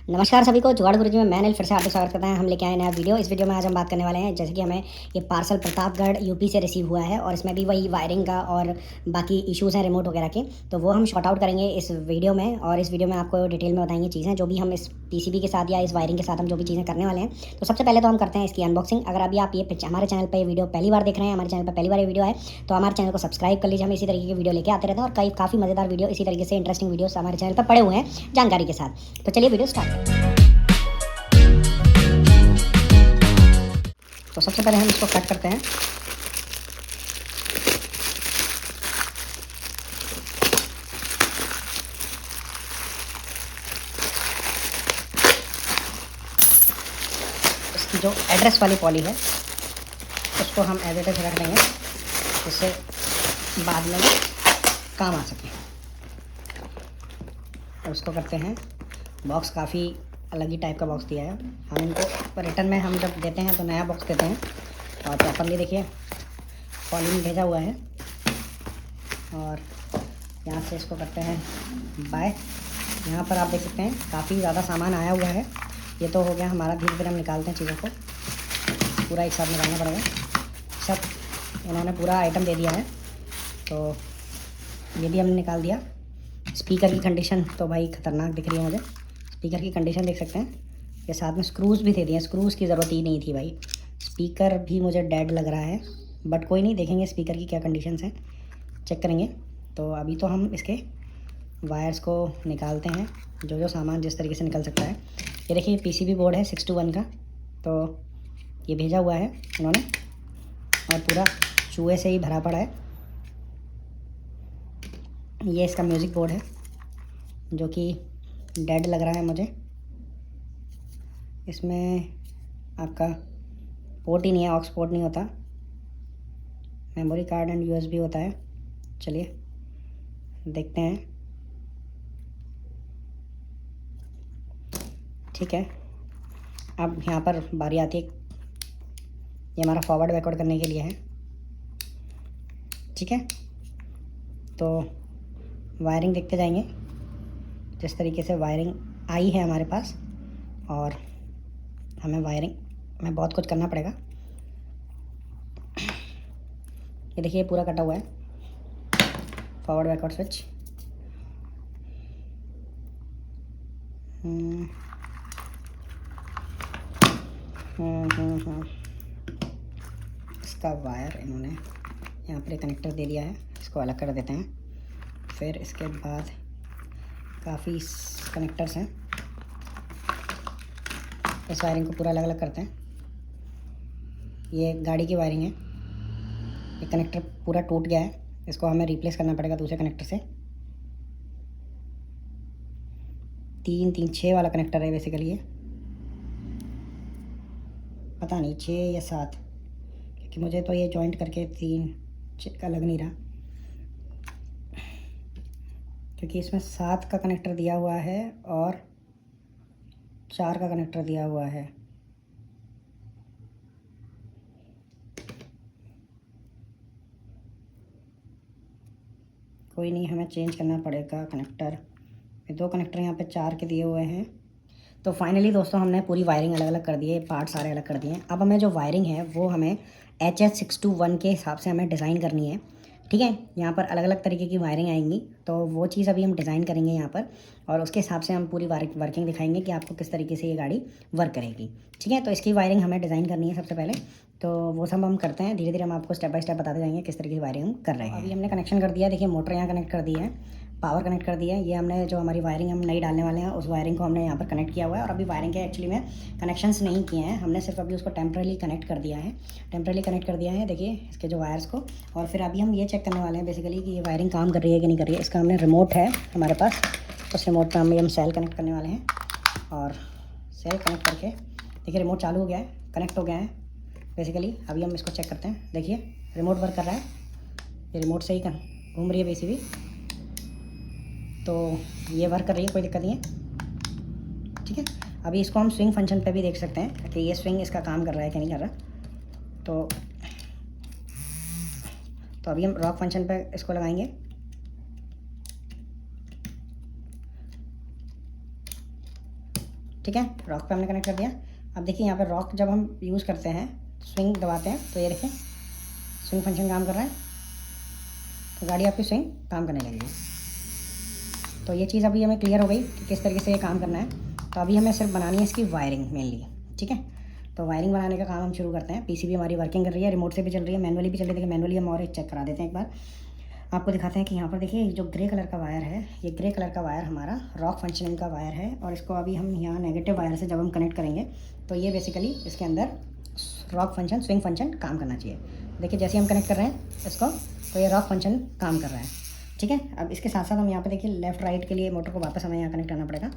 नमस्कार सभी को, जुगाड़ गुरुजी में मैं अनिल फिर से हार्दिक स्वागत करता है। हम लेके आए नया वीडियो। इस वीडियो में आज हम बात करने वाले हैं, जैसे कि हमें ये पार्सल प्रतापगढ़ यूपी से रिसीव हुआ है और इसमें भी वही वायरिंग का और बाकी इश्यूज़ हैं रिमोट वगैरह के, तो वो हम शॉर्ट आउट करेंगे इस वीडियो में। और इस वीडियो में आपको डिटेल में बताएंगे चीज़ें जो भी हम इस पीसीबी के साथ या इस वायरिंग के साथ हम जो भी चीज़ें करने वाले हैं। तो सबसे पहले तो हम करते हैं इसकी अनबॉक्सिंग। अगर अभी आप ये हमारे चैनल पर ये वीडियो पहली बार देख रहे हैं, हमारे चैनल पर पहली बार ये वीडियो है, तो हमारे चैनल को सब्सक्राइब कर लीजिए। हम इसी तरीके की वीडियो लेके आते रहते हैं और कई काफ़ी मज़ेदार वीडियो, इसी तरीके से इंटरेस्टिंग वीडियोस हमारे चैनल पर पड़े हुए हैं जानकारी के साथ। तो चलिए वीडियो स्टार्ट करते हैं। तो सबसे पहले हम इसको कट करते हैं। इसकी जो एड्रेस वाली पॉली है उसको हम एज इट इज रख देंगे, जिससे बाद में काम आ सके। और उसको करते हैं बॉक्स, काफ़ी अलग ही टाइप का बॉक्स दिया है। हम इनको रिटर्न में हम जब देते हैं तो नया बॉक्स देते हैं। और प्रॉपरली देखिए पॉली भेजा हुआ है। और यहाँ से इसको करते हैं बाय। यहाँ पर आप देख सकते हैं काफ़ी ज़्यादा सामान आया हुआ है। ये तो हो गया हमारा, धीरे धीरे हम निकालते हैं चीज़ों को, पूरा एक साथ निकालना पड़ेगा। सब इन्होंने पूरा आइटम दे दिया है, तो ये भी हमने निकाल दिया। स्पीकर की कंडीशन तो भाई ख़तरनाक दिख रही है मुझे। स्पीकर की कंडीशन देख सकते हैं। ये साथ में स्क्रूज़ भी दे दिए। स्क्रूज़ की ज़रूरत ही नहीं थी भाई। स्पीकर भी मुझे डेड लग रहा है, बट कोई नहीं, देखेंगे स्पीकर की क्या कंडीशंस हैं, चेक करेंगे। तो अभी तो हम इसके वायर्स को निकालते हैं, जो सामान जिस तरीके से निकल सकता है। ये देखिए पीसीबी बोर्ड है 621 का, तो ये भेजा हुआ है इन्होंने और पूरा चूहे से ही भरा पड़ा है। ये इसका म्यूज़िक बोर्ड है जो कि डेड लग रहा है मुझे। इसमें आपका पोर्ट ही नहीं है, ऑक्स पोर्ट नहीं होता। मेमोरी कार्ड एंड यूएसबी होता है। चलिए देखते हैं। ठीक है, अब यहाँ पर बारी आती है, ये हमारा फॉरवर्ड बैकवर्ड करने के लिए है। ठीक है, तो वायरिंग देखते जाएंगे जिस तरीके से वायरिंग आई है हमारे पास। और हमें वायरिंग में बहुत कुछ करना पड़ेगा। ये देखिए पूरा कटा हुआ है फॉरवर्ड बैकवर्ड स्विच। इसका वायर इन्होंने यहाँ पर कनेक्टर दे दिया है, इसको अलग कर देते हैं। फिर इसके बाद काफ़ी कनेक्टर्स हैं, इस वायरिंग को पूरा अलग अलग करते हैं। ये गाड़ी की वायरिंग है। ये कनेक्टर पूरा टूट गया है, इसको हमें रिप्लेस करना पड़ेगा दूसरे कनेक्टर से। 6 वाला कनेक्टर है बेसिकली ये, पता नहीं 6 या 7, क्योंकि मुझे तो ये जॉइंट करके 3 का लग नहीं रहा, क्योंकि इसमें 7 का कनेक्टर दिया हुआ है और 4 का कनेक्टर दिया हुआ है। कोई नहीं, हमें चेंज करना पड़ेगा कनेक्टर। ये 2 कनेक्टर यहाँ पे 4 के दिए हुए हैं। तो फाइनली दोस्तों हमने पूरी वायरिंग अलग अलग कर दी है, पार्ट सारे अलग कर दिए हैं। अब हमें जो वायरिंग है वो हमें HS621 के हिसाब से हमें डिज़ाइन करनी है। ठीक है, यहाँ पर अलग अलग तरीके की वायरिंग आएंगी, तो वो चीज़ अभी हम डिज़ाइन करेंगे यहाँ पर, और उसके हिसाब से हम पूरी वर्किंग दिखाएंगे कि आपको किस तरीके से ये गाड़ी वर्क करेगी। ठीक है, तो इसकी वायरिंग हमें डिज़ाइन करनी है सबसे पहले, तो वो सब हम करते हैं। धीरे धीरे हम आपको स्टेप बाय स्टेप बताते जाएंगे किस तरीके की वायरिंग हम कर रहे हैं। अभी हमने कनेक्शन कर दिया, देखिए मोटर यहाँ कनेक्ट कर दी है, पावर कनेक्ट कर दिया है। ये हमने जो हमारी वायरिंग हम नई डालने वाले हैं उस वायरिंग को हमने यहाँ पर कनेक्ट किया हुआ है। और अभी वायरिंग के एक्चुअली में कनेक्शंस नहीं किए हैं हमने, सिर्फ अभी उसको टेम्परेली कनेक्ट कर दिया है। देखिए इसके जो वायर्स को। और फिर अभी हम ये चेक करने वाले हैं बेसिकली कि ये वायरिंग काम कर रही है कि नहीं कर रही है। इसका हमने रिमोट है हमारे पास, उस रिमोट पर हम सेल कनेक्ट करने वाले हैं। और सेल कनेक्ट करके देखिए रिमोट चालू हो गया है, कनेक्ट हो गया है बेसिकली। अभी हम इसको चेक करते हैं। देखिए रिमोट वर्क कर रहा है, ये रिमोट से ही घूम रही है पीसीबी, तो ये वर्क कर रही है, कोई दिक्कत नहीं है। ठीक है, अभी इसको हम स्विंग फंक्शन पे भी देख सकते हैं कि ये स्विंग इसका काम कर रहा है कि नहीं कर रहा। तो अभी हम रॉक फंक्शन पे इसको लगाएंगे। ठीक है, रॉक पे हमने कनेक्ट कर दिया। अब देखिए यहाँ पे रॉक जब हम यूज़ करते हैं, स्विंग दबाते हैं, तो ये देखिए स्विंग फंक्शन काम कर रहा है, तो गाड़ी आपकी स्विंग काम करने लगेगी। तो ये चीज़ अभी हमें क्लियर हो गई कि किस तरीके से ये काम करना है। तो अभी हमें सिर्फ बनानी है इसकी वायरिंग मेनली। ठीक है, तो वायरिंग बनाने का काम हम शुरू करते हैं। पीसीबी हमारी वर्किंग कर रही है, रिमोट से भी चल रही है, मैनुअली भी चल रही है। मैनुअली हम और चेक करा देते हैं एक बार, आपको दिखाते हैं कि यहाँ पर देखिए जो ग्रे कलर का वायर है, ये ग्रे कलर का वायर हमारा रॉक फंक्शनिंग का वायर है। और इसको अभी हम यहाँ नेगेटिव वायर से जब हम कनेक्ट करेंगे तो ये बेसिकली इसके अंदर रॉक फंक्शन, स्विंग फंक्शन काम करना चाहिए। देखिए जैसे हम कनेक्ट कर रहे हैं इसको, तो ये रॉक फंक्शन काम कर रहा है। ठीक है, अब इसके साथ साथ हम यहाँ पे देखिए लेफ़्ट राइट के लिए मोटर को वापस हमें यहाँ कनेक्ट करना पड़ेगा।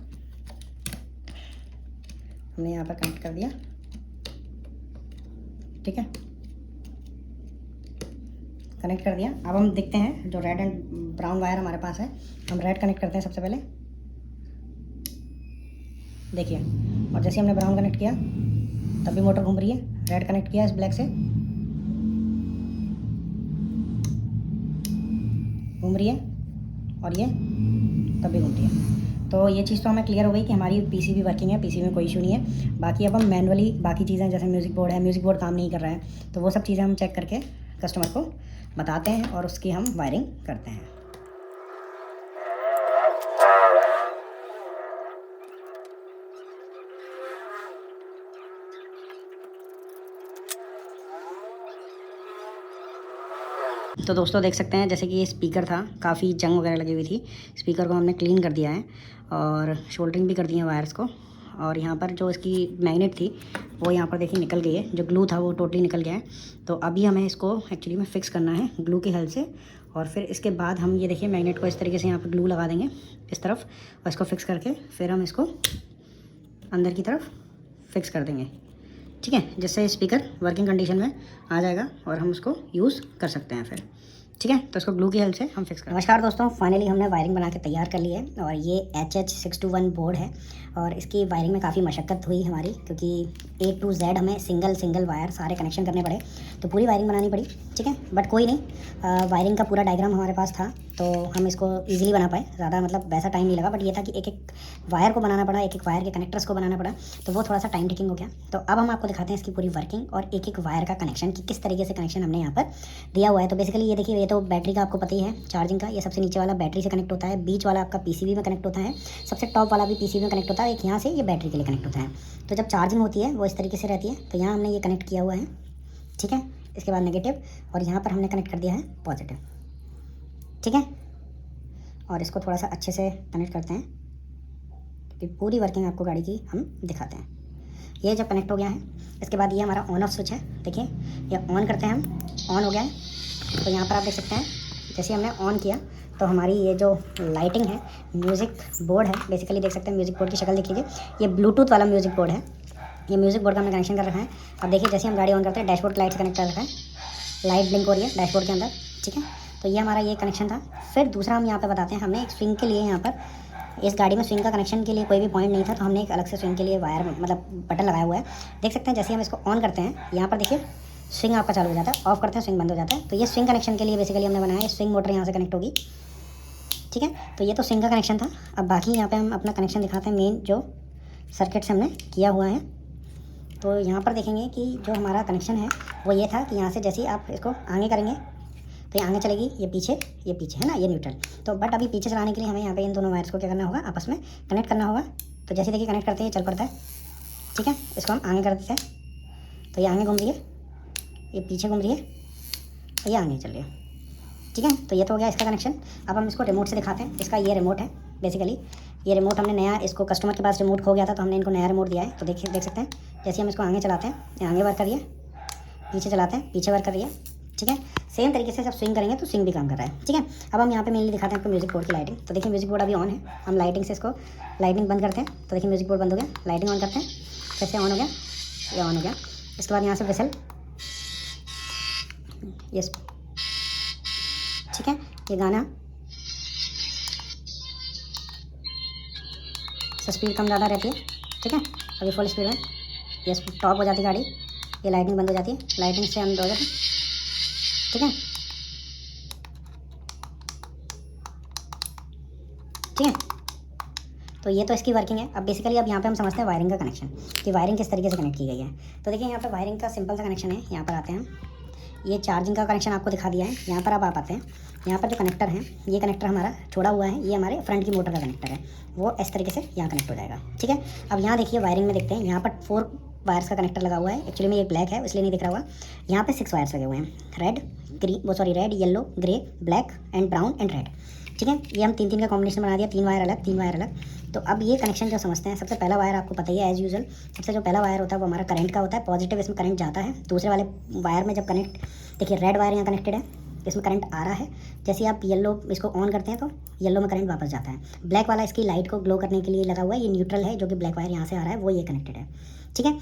हमने यहाँ पर कनेक्ट कर दिया। ठीक है, कनेक्ट कर दिया। अब हम देखते हैं जो रेड एंड ब्राउन वायर हमारे पास है, हम रेड कनेक्ट करते हैं सबसे पहले। देखिए, और जैसे हमने ब्राउन कनेक्ट किया तब भी मोटर घूम रही है। रेड कनेक्ट किया इस ब्लैक से, घूम रही है, और ये तब भी घूमती है। तो ये चीज़ तो हमें क्लियर हो गई कि हमारी पीसीबी वर्किंग है, पीसीबी में कोई इशू नहीं है। बाकी अब हम मैनुअली बाकी चीज़ें, जैसे म्यूज़िक बोर्ड है, म्यूज़िक बोर्ड काम नहीं कर रहा है, तो वो सब चीज़ें हम चेक करके कस्टमर को बताते हैं और उसकी हम वायरिंग करते हैं। तो दोस्तों देख सकते हैं जैसे कि ये स्पीकर था, काफ़ी जंग वगैरह लगी हुई थी। स्पीकर को हमने क्लीन कर दिया है और शोल्डरिंग भी कर दी है वायर्स को। और यहाँ पर जो इसकी मैग्नेट थी वो यहाँ पर देखिए निकल गई है, जो ग्लू था वो टोटली निकल गया है। तो अभी हमें इसको एक्चुअली में फ़िक्स करना है ग्लू की हेल्प से। और फिर इसके बाद हम ये देखिए मैग्नेट को इस तरीके से यहाँ पर ग्लू लगा देंगे इस तरफ, और इसको फिक्स करके फिर हम इसको अंदर की तरफ फिक्स कर देंगे। ठीक है, जिससे स्पीकर वर्किंग कंडीशन में आ जाएगा और हम उसको यूज़ कर सकते हैं फिर। ठीक है, तो इसको ग्लू की हेल्प से हम फिक्स करें। नमस्कार दोस्तों, फाइनली हमने वायरिंग बना के तैयार कर ली है। और ये HH621 बोर्ड है और इसकी वायरिंग में काफ़ी मशक्क़त हुई हमारी, क्योंकि A to Z हमें सिंगल वायर सारे कनेक्शन करने पड़े, तो पूरी वायरिंग बनानी पड़ी। ठीक है, बट कोई नहीं, वायरिंग का पूरा डायग्राम हमारे पास था तो हम इसको ईजिली बना पाए। ज़्यादा मतलब वैसा टाइम नहीं लगा, बट ये था कि एक एक वायर को बनाना पड़ा, एक एक वायर के कनेक्टर्स को बनाना पड़ा, तो वो थोड़ा सा टाइम टेकिंग हो गया। तो अब हम आपको दिखाते हैं इसकी पूरी वर्किंग और एक एक वायर का कनेक्शन, कि किस तरीके से कनेक्शन हमने यहाँ पर दिया हुआ है। तो बेसिकली ये देखिए, ये तो बैटरी का आपको पता ही है, चार्जिंग का। ये सबसे नीचे वाला बैटरी से कनेक्ट होता है, बीच वाला आपका पीसीबी में कनेक्ट होता है, सबसे टॉप वाला भी पीसीबी में कनेक्ट होता है, एक यहाँ से ये बैटरी के लिए कनेक्ट होता है। तो जब चार्जिंग होती है वो इस तरीके से रहती है, तो यहाँ हमने ये कनेक्ट किया हुआ है। ठीक है, इसके बाद नेगेटिव, और यहाँ पर हमने कनेक्ट कर दिया है पॉजिटिव। ठीक है, और इसको थोड़ा सा अच्छे से कनेक्ट करते हैं, क्योंकि पूरी वर्किंग आपको गाड़ी की हम दिखाते हैं। ये जब कनेक्ट हो गया है, इसके बाद ये हमारा ऑन ऑफ स्विच है। देखिए ये ऑन करते हैं हम, ऑन हो गया है। तो यहाँ पर आप देख सकते हैं जैसे हमने ऑन किया तो हमारी ये जो लाइटिंग है, म्यूज़िक बोर्ड है बेसिकली, देख सकते हैं म्यूज़िक बोर्ड की शक्ल देख लीजिए। ये ब्लूटूथ वाला म्यूज़िक बोर्ड है, ये म्यूज़िक बोर्ड का हमने कनेक्शन कर रखा है। अब देखिए जैसे हम गाड़ी ऑन करते हैं, डैशबोर्ड की लाइट से कनेक्ट कर रखा है, लाइट ब्लिंक हो रही है डैशबोर्ड के अंदर। ठीक है, तो ये हमारा ये कनेक्शन था। फिर दूसरा हम यहाँ पे बताते हैं, हमने एक स्विंग के लिए यहाँ पर इस गाड़ी में स्विंग का कनेक्शन के लिए कोई भी पॉइंट नहीं था, तो हमने एक अलग से स्विंग के लिए वायर मतलब बटन लगाया हुआ है। देख सकते हैं जैसे हम इसको ऑन करते हैं, यहाँ पर देखिए स्विंग आपका चालू हो जाता है, ऑफ करते हैं स्विंग बंद हो जाता है। तो ये स्विंग कनेक्शन के लिए बेसिकली हमने बनाया है, स्विंग मोटर यहाँ से कनेक्ट होगी। ठीक है, तो ये तो स्विंग का कनेक्शन था। अब बाकी यहाँ पे हम अपना कनेक्शन दिखाते हैं, मेन जो सर्किट से हमने किया हुआ है। तो यहाँ पर देखेंगे कि जो हमारा कनेक्शन है वो ये था कि यहाँ से जैसे ही आप इसको आगे करेंगे तो ये आगे चलेगी, ये पीछे है ना, ये न्यूट्रल। तो बट अभी पीछे चलाने के लिए हमें यहाँ पे इन दोनों वायर्स को क्या करना होगा, आपस में कनेक्ट करना होगा। तो जैसे देखिए कनेक्ट करते हैं चल पड़ता है। ठीक है, इसको हम आगे कर देते हैं, तो ये आगे घूम रही है, ये पीछे घूम रही है, और ये आगे चल रही है। ठीक है, तो ये तो हो गया इसका कनेक्शन। अब हम इसको रिमोट से दिखाते हैं। इसका ये रिमोट है बेसिकली, ये रिमोट हमने नया, इसको कस्टमर के पास रिमोट खो गया था तो हमने इनको नया रिमोट दिया है। तो देखिए देख सकते हैं जैसे हम इसको आगे चलाते हैं, ये आगे वर्क कर रही है, पीछे चलाते हैं पीछे वर्क कर रही है। ठीक है, सेम तरीके से जब स्विंग करेंगे तो स्विंग भी काम कर रहा है। ठीक है, अब हम यहाँ पे मेनली दिखाते हैं आपको म्यूज़िक बोर्ड की लाइटिंग। तो देखिए म्यूज़िक बोर्ड अभी ऑन है, हम लाइटिंग से इसको लाइटिंग बंद करते हैं। तो देखिए म्यूज़िक बोर्ड बंद हो गया, लाइटिंग ऑन करते हैं, फिर से ऑन हो गया, ये ऑन हो गया। इसके बाद यहाँ से विसल, यस। ठीक है, ये गाना स्पीड कम ज़्यादा रहती है। ठीक है, अभी फुल स्पीड में ये टॉप हो जाती है गाड़ी, ये लाइटिंग बंद हो जाती है, लाइटिंग से बंद हो जाती है। ठीक है, ठीक है, तो ये तो इसकी वर्किंग है। अब बेसिकली अब यहाँ पे हम समझते हैं वायरिंग का कनेक्शन, कि वायरिंग किस तरीके से कनेक्ट की गई है। तो देखिए यहाँ पे वायरिंग का सिंपल सा कनेक्शन है। यहाँ पर आते हैं, ये चार्जिंग का कनेक्शन आपको दिखा दिया है। यहाँ पर अब आप आते हैं, यहाँ पर जो कनेक्टर है, ये कनेक्टर हमारा छोड़ा हुआ है, ये हमारे फ्रंट की मोटर का कनेक्टर है, वो इस तरीके से यहाँ कनेक्ट हो जाएगा। ठीक है, अब यहाँ देखिए वायरिंग में देखते हैं, यहाँ पर 4 वायर्स का कनेक्टर लगा हुआ है। एक्चुअली में ये ब्लैक है इसलिए नहीं दिख रहा हुआ। यहाँ पे 6 वायर्स लगे हुए हैं, red yellow grey black and brown and red. ठीक है, ये हम 3 का कॉम्बिनेशन बना दिया, 3 वायर अलग 3 वायर अलग। तो अब ये कनेक्शन जो समझते हैं, सबसे पहला वायर आपको पता ही है एज यूजुअल, सबसे जो पहला वायर होता है वो हमारा करंट का होता है, पॉजिटिव इसमें करंट जाता है। दूसरे वाले वायर में जब कनेक्ट, देखिए रेड वायर यहाँ कनेक्टेड है, इसमें करंट आ रहा है, जैसे आप येलो इसको ऑन करते हैं तो येलो में करंट वापस जाता है। ब्लैक वाला इसकी लाइट को ग्लो करने के लिए लगा हुआ है, ये न्यूट्रल है, जो कि ब्लैक वायर यहाँ से आ रहा है वो ये कनेक्टेड है। ठीक है,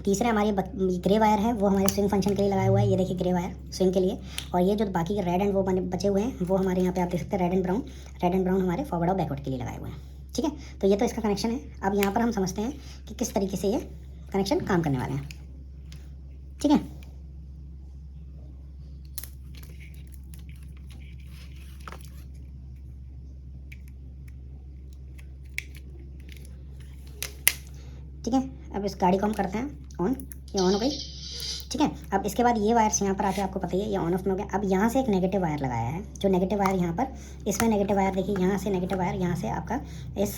तीसरा हमारे ग्रे वायर है, वो हमारे स्विंग फंक्शन के लिए लगाया हुआ है, ये देखिए ग्रे वायर स्विंग के लिए। और ये जो बाकी के रेड एंड वो बचे हुए हैं, वो हमारे यहाँ पे आप देख सकते हैं रेड एंड ब्राउन हमारे फॉरवर्ड और बैकवर्ड के लिए लगाए हुए हैं। ठीक है, तो ये तो इसका कनेक्शन है। अब यहाँ पर हम समझते हैं कि किस तरीके से ये कनेक्शन काम करने वाले हैं। ठीक है, ठीक है, अब इस गाड़ी को हम करते हैं ऑन, ये ऑन हो गई। ठीक है, अब इसके बाद ये वायर्स यहाँ पर आके आपको पता ही है, ये ऑन ऑफ में हो गया। अब यहाँ से एक नेगेटिव वायर लगाया है, जो नेगेटिव वायर यहाँ पर, इसमें नेगेटिव वायर देखिए, यहाँ से नेगेटिव वायर यहाँ से आपका इस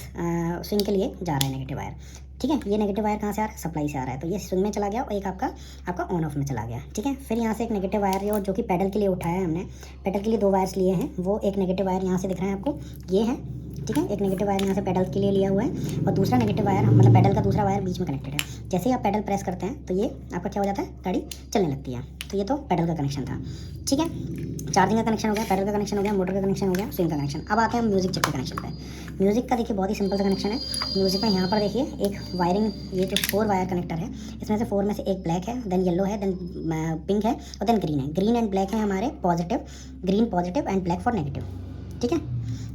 स्विंग के लिए जा रहा है नेगेटिव वायर। ठीक है, ये नेगेटिव वायर कहाँ से आ रहा है, सप्लाई से आ रहा है, तो ये स्विंग में चला गया और एक आपका ऑन ऑफ में चला गया। ठीक है, फिर यहाँ से एक नेगेटिव वायर जो कि पैडल के लिए उठाया है हमने, पैडल के लिए 2 वायर्स लिए हैं, वो एक नेगेटिव वायर यहाँ से दिख रहा है आपको, ये है। ठीक है, एक नेगेटिव वायर यहाँ से पैडल के लिए लिया हुआ है और दूसरा नेगेटिव वायर मतलब पैडल का दूसरा वायर बीच में कनेक्टेड है। जैसे ही आप पैडल प्रेस करते हैं तो ये आपका क्या हो जाता है, गाड़ी चलने लगती है। तो ये तो पैडल का कनेक्शन था। ठीक है, चार्जिंग का कनेक्शन हो गया, पैडल का कनेक्शन हो गया, मोटर का कनेक्शन हो गया, स्विंग का कनेक्शन। अब आते हैं हम म्यूजिक चिप के कनेक्शन पे। म्यूजिक का देखिए बहुत ही सिंपल सा कनेक्शन है। म्यूजिक में यहाँ पर देखिए एक वायरिंग, ये जो 4 वायर कनेक्टर है, इसमें से 4 में से एक ब्लैक है, देन येलो है, देन पिंक है और देन ग्रीन है। ग्रीन एंड ब्लैक है हमारे positive, green positive and black for negative. ठीक है,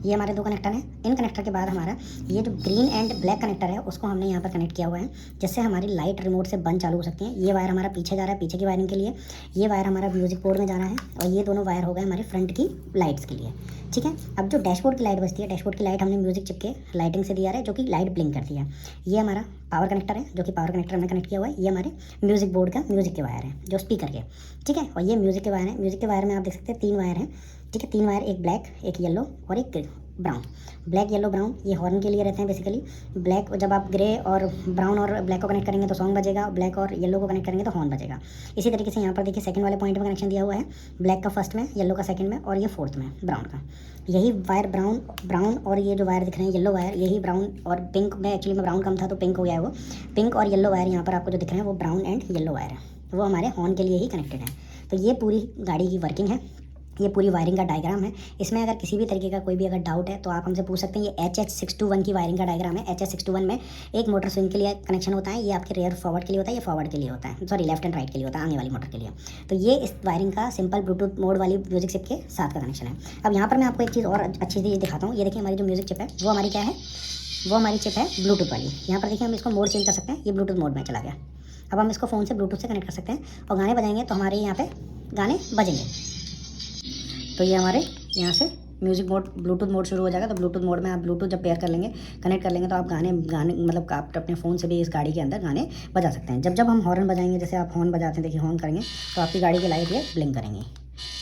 ये हमारे 2 कनेक्टर हैं। इन कनेक्टर के बाद हमारा ये जो ग्रीन एंड ब्लैक कनेक्टर है, उसको हमने यहाँ पर कनेक्ट किया हुआ है, जिससे हमारी लाइट रिमोट से बंद चालू हो सकती है। ये वायर हमारा पीछे जा रहा है, पीछे की वायरिंग के लिए। ये वायर हमारा म्यूजिक बोर्ड में जा रहा है और ये दोनों वायर हो गए हमारे फ्रंट की लाइट्स के लिए। ठीक है, अब जो डैशबोर्ड की लाइट बचती है, डैशबोर्ड की लाइट हमने म्यूजिक चिप के लाइटिंग से दिया है, जो कि लाइट ब्लिंक करती है। ये हमारा पावर कनेक्टर है, जो कि पावर कनेक्टर हमने कनेक्ट किया हुआ है। ये हमारे म्यूजिक बोर्ड का म्यूजिक के वायर है, जो स्पीकर के। ठीक है, और ये म्यूजिक के वायर है। म्यूजिक के वायर में आप देख सकते हैं 3 वायर हैं। ठीक है, 3 वायर, एक ब्लैक, एक येलो और एक ब्राउन। ब्लैक येलो ब्राउन ये हॉर्न के लिए रहते हैं बेसिकली। ब्लैक जब आप ग्रे और ब्राउन और ब्लैक को कनेक्ट करेंगे तो सॉन्ग बजेगा, ब्लैक और येलो को कनेक्ट करेंगे तो हॉर्न बजेगा। इसी तरीके से यहाँ पर देखिए सेकंड वाले पॉइंट में कनेक्शन दिया हुआ है, ब्लैक का फर्स्ट में, येलो का सेकंड में और ये फोर्थ में ब्राउन का। यही वायर ब्राउन और ये जो वायर दिख रहे हैं येलो वायर, यही ब्राउन और पिंक में, एक्चुअली में ब्राउन कम था तो पिंक हो गया है वो। पिंक और येलो वायर यहाँ पर आपको जो दिख रहे हैं वो ब्राउन एंड येलो वायर है, वो हमारे हॉर्न के लिए ही कनेक्टेड है। तो ये पूरी गाड़ी की वर्किंग है, ये पूरी वायरिंग का डायग्राम है। इसमें अगर किसी भी तरीके का कोई भी अगर डाउट है तो आप हमसे पूछ सकते हैं। ये HH621 की वायरिंग का डायग्राम है। HH621 में एक मोटर स्विंग के लिए कनेक्शन होता है, ये आपके रेयर फॉरवर्ड के लिए होता है, ये फॉरवर्ड के लिए होता है, सॉरी लेफ्ट एंड राइट के लिए होता है, आगे वाली मोटर के लिए। तो ये इस वायरिंग का सिंपल ब्लूटूथ मोड वाली म्यूजिक चिप के साथ का कनेक्शन है। अब यहाँ पर मैं आपको एक चीज़ और अच्छी चीज़ दिखाता हूँ। ये देखिए हमारी जो म्यूजिक चिप है वो हमारी क्या है, वो हमारी चिप है ब्लूटूथ वाली। यहाँ पर देखिए हम इसको मोड चेंज कर सकते हैं, ये ब्लूटूथ मोड में चला गया। अब हम इसको फ़ोन से ब्लूटूथ से कनेक्ट कर सकते हैं और गाने बजाएंगे तो हमारे यहाँ पे गाने बजेंगे। तो ये हमारे यहाँ से म्यूजिक मोड, ब्लूटूथ मोड शुरू हो जाएगा। तो ब्लूटूथ मोड में आप ब्लूटूथ जब पेयर कर लेंगे, कनेक्ट कर लेंगे, तो आप गाने मतलब आप अपने फ़ोन से भी इस गाड़ी के अंदर गाने बजा सकते हैं। जब हम हॉर्न बजाएंगे, जैसे आप हॉर्न बजाते हैं, देखिए हॉर्न करेंगे तो आपकी गाड़ी की लाइट ये ब्लिंक करेंगी।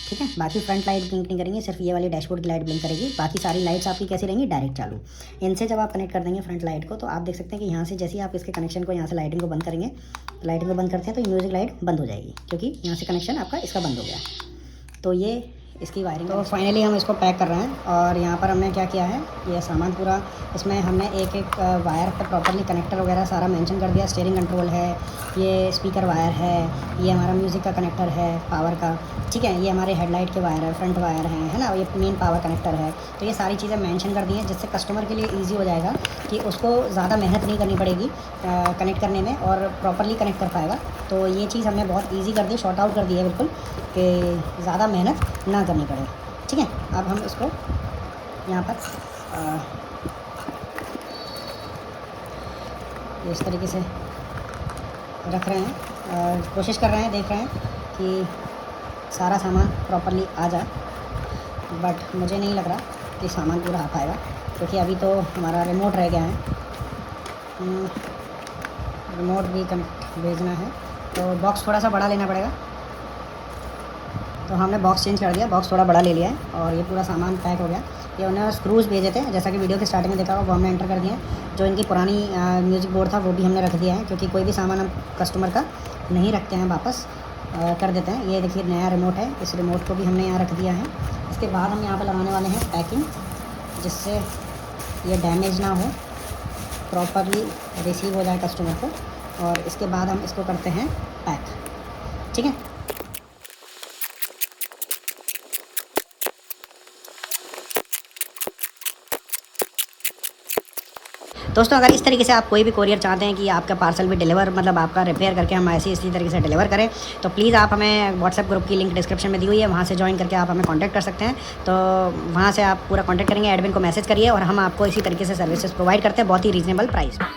ठीक है, बाकी फ्रंट लाइट ब्लिंक नहीं करेंगी, सिर्फ ये वाली डैशबोर्ड की लाइट ब्लिंक करेगी। बाकी सारी लाइट्स आपकी कैसी रहेंगी, डायरेक्ट चालू। इनसे जब आप कनेक्ट कर देंगे फ्रंट लाइट को, तो आप देख सकते हैं कि यहाँ से जैसे ही आप इसके कनेक्शन को यहाँ से लाइटिंग को बंद करेंगे, लाइटिंग को बंद करते हैं तो म्यूजिक लाइट बंद हो जाएगी, क्योंकि यहाँ से कनेक्शन आपका इसका बंद हो गया। तो ये इसकी वायरिंग। तो फाइनली हम इसको पैक कर रहे हैं और यहाँ पर हमने क्या किया है, ये सामान पूरा इसमें हमने एक एक वायर पे प्रॉपर्ली कनेक्टर वगैरह सारा मेंशन कर दिया। स्टीयरिंग कंट्रोल है, ये स्पीकर वायर है, ये हमारा म्यूज़िक का कनेक्टर है पावर का। ठीक है, ये हमारे हेडलाइट के वायर है, फ्रंट वायर है ना, ये मेन पावर कनेक्टर है। तो ये सारी चीज़ें मेंशन कर दी हैं, जिससे कस्टमर के लिए ईजी हो जाएगा कि उसको ज़्यादा मेहनत नहीं करनी पड़ेगी कनेक्ट करने में और प्रॉपर्ली कनेक्ट कर पाएगा। तो ये चीज़ हमने बहुत ईजी कर दी, शॉर्ट आउट कर दी है बिल्कुल, कि ज़्यादा मेहनत ना करनी पड़े। ठीक है, अब हम इसको यहाँ पर इस तरीके से रख रहे हैं, कोशिश कर रहे हैं, देख रहे हैं कि सारा सामान प्रॉपर्ली आ जाए, बट मुझे नहीं लग रहा कि सामान पूरा आ पाएगा। क्योंकि अभी तो हमारा रिमोट रह गया है, रिमोट भी कनेक्ट भेजना है, तो बॉक्स थोड़ा सा बड़ा लेना पड़ेगा। तो हमने बॉक्स चेंज कर दिया, बॉक्स थोड़ा बड़ा ले लिया है और ये पूरा सामान पैक हो गया। ये उन्होंने स्क्रूज़ भेजे थे, जैसा कि वीडियो के स्टार्टिंग में देखा होगा, वो हमने एंटर कर दिए हैं। जो इनकी पुरानी म्यूज़िक बोर्ड था वो भी हमने रख दिया है, क्योंकि कोई भी सामान हम कस्टमर का नहीं रखते हैं, वापस कर देते हैं। ये देखिए नया रिमोट है, इस रिमोट को भी हमने यहाँ रख दिया है। इसके बाद हम यहाँ पर लगाने वाले हैं पैकिंग, जिससे ये डैमेज ना हो, प्रॉपरली रिसीव हो जाए कस्टमर को। और इसके बाद हम इसको करते हैं पैक, ठीक है। दोस्तों अगर इस तरीके से आप कोई भी कोरियर चाहते हैं कि आपका पार्सल भी डिलीवर, मतलब आपका रिपेयर करके हम ऐसी इसी तरीके से डिलीवर करें, तो प्लीज़ आप हमें व्हाट्सएप ग्रुप की लिंक डिस्क्रिप्शन में दी हुई है, वहाँ से ज्वाइन करके आप हमें कांटेक्ट कर सकते हैं। तो वहाँ से आप पूरा कांटेक्ट करेंगे, एडमिन को मैसेज करिए और हम आपको इसी तरीके से सर्विसेज प्रोवाइड करते हैं बहुत ही रीज़नेबल प्राइस में।